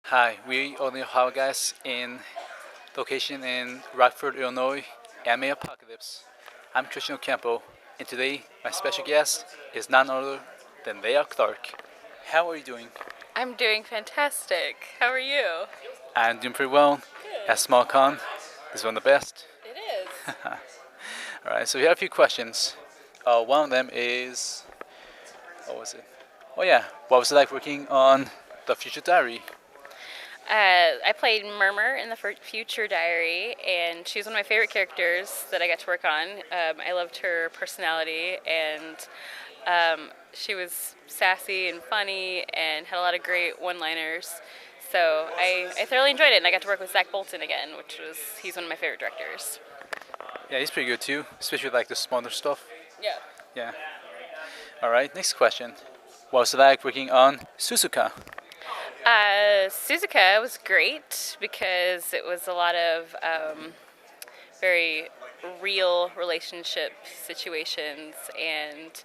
Hi, we only have guys in location in Rockford, Illinois, Anime Apocalypse. I'm Christian Ocampo, and today my special guest is none other than Leah Clark. How are you doing? I'm doing fantastic. How are you? I'm doing pretty well. At Good. Small Con is one of the best. It is. All right, so we have a few questions. One of them is, what was it? Oh yeah, what was it like working on the Future Diary? I played Murmur in the Future Diary, and she was one of my favorite characters that I got to work on. I loved her personality, and she was sassy and funny and had a lot of great one-liners. So I thoroughly enjoyed it, and I got to work with Zach Bolton again, he's one of my favorite directors. Yeah, he's pretty good too, especially like the smaller stuff. Yeah. Yeah. All right, next question. What was it like working on Suzuka? Suzuka was great because it was a lot of very real relationship situations and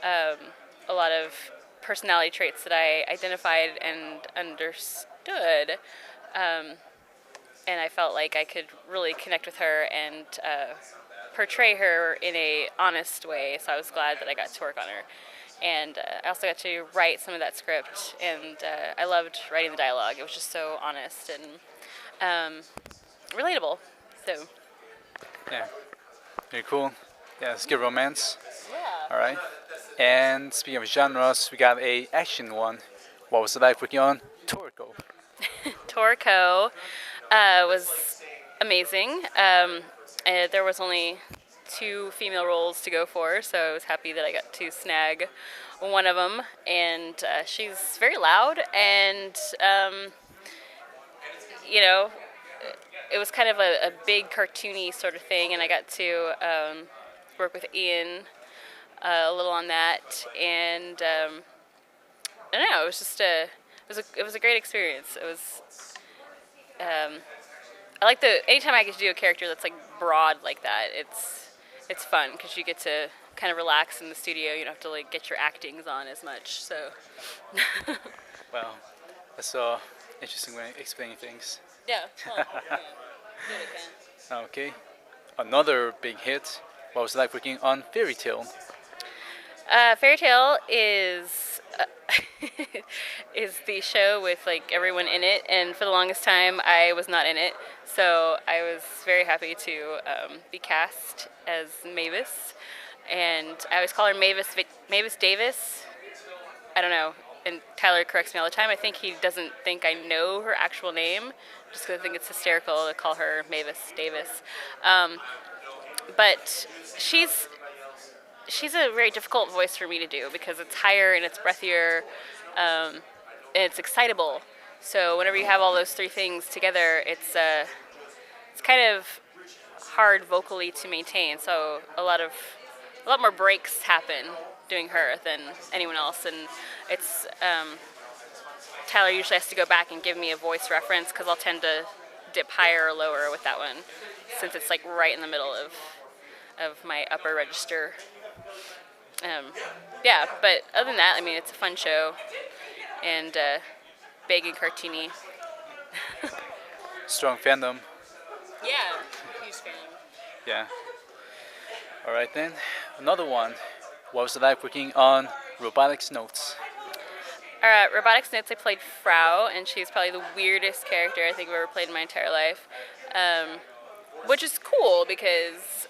a lot of personality traits that I identified and understood. And I felt like I could really connect with her and portray her in a honest way. So I was glad that I got to work on her. And I also got to write some of that script, and I loved writing the dialogue. It was just so honest and relatable. So Yeah, very cool. Yeah, it's good romance. yeah. All right. And speaking of genres, we got a action one. What was it like working on Toriko? Toriko was amazing. There was only two female roles to go for, so I was happy that I got to snag one of them. And she's very loud, and you know, it was kind of a big cartoony sort of thing, and I got to work with Ian a little on that, and I don't know, it was just it was a great experience. It was I like the anytime I get to do a character that's like broad like that. It's fun because you get to kind of relax in the studio. You don't have to like get your actings on as much. So Well, that's a interesting way of explaining things. yeah, well, yeah, do what I can. Okay. Another big hit. What was it like working on Fairy Tale? Fairy Tale is is the show with like everyone in it, and for the longest time I was not in it, so I was very happy to be cast as Mavis, and I always call her Mavis Davis. I don't know, and Tyler corrects me all the time. I think he doesn't think I know her actual name, just because I think it's hysterical to call her Mavis Davis. But she's she's a very difficult voice for me to do because it's higher and it's breathier, and it's excitable. So whenever you have all those three things together, it's kind of hard vocally to maintain. So a lot more breaks happen doing her than anyone else, and it's Tyler usually has to go back and give me a voice reference because I'll tend to dip higher or lower with that one, since it's like right in the middle of my upper register. Yeah, but other than that, I mean, it's a fun show and big and cartoony. Strong fandom. Yeah, huge fan. Yeah. All right then. Another one. What was it like working on Robotics Notes? Robotics Notes, I played Frau, and she's probably the weirdest character I think I've ever played in my entire life, which is cool because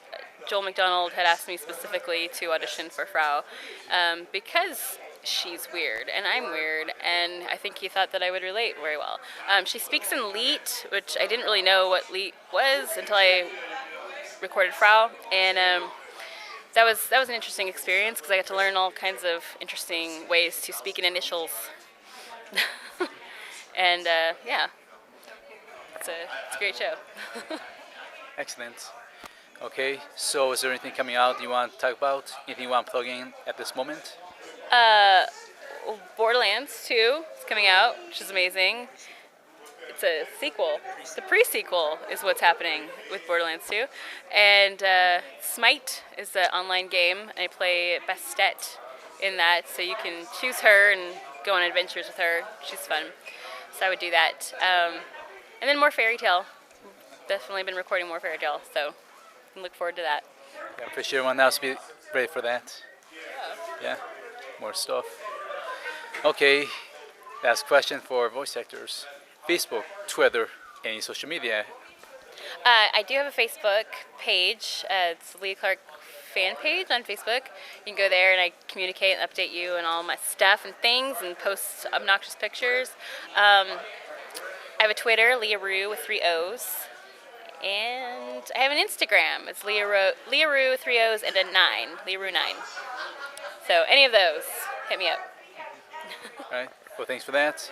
Joel McDonald had asked me specifically to audition for Frau because she's weird and I'm weird, and I think he thought that I would relate very well. She speaks in Leet, which I didn't really know what Leet was until I recorded Frau, and that was an interesting experience because I got to learn all kinds of interesting ways to speak in initials, and yeah, it's a great show. Excellent. Okay, so is there anything coming out you want to talk about? Anything you want to plug in at this moment? Borderlands 2 is coming out, which is amazing. It's a sequel. The pre-sequel is what's happening with Borderlands 2. And Smite is the online game, and I play Bastet in that, so you can choose her and go on adventures with her. She's fun. So I would do that. And then more fairy tale. Definitely been recording more fairy tale, so I look forward to that. Yeah, for sure everyone else be ready for that. Yeah, more stuff. Okay, last question for voice actors. Facebook, Twitter, any social media. I do have a Facebook page. It's Leah Clark fan page on Facebook. You can go there and I communicate and update you and all my stuff and things and post obnoxious pictures. I have a Twitter, Leah Rue with 3 O's. And I have an Instagram. It's Leah Rue 3 O's and a 9. Leah Rue 9. So any of those, hit me up. All right. Well, thanks for that.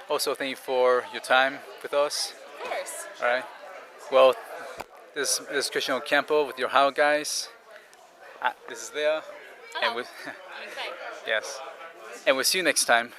Also, thank you for your time with us. Of course. All right. Well, this is Christian Ocampo with your How guys. This is Leah, and Hello. with I'm excited. yes, and we'll see you next time.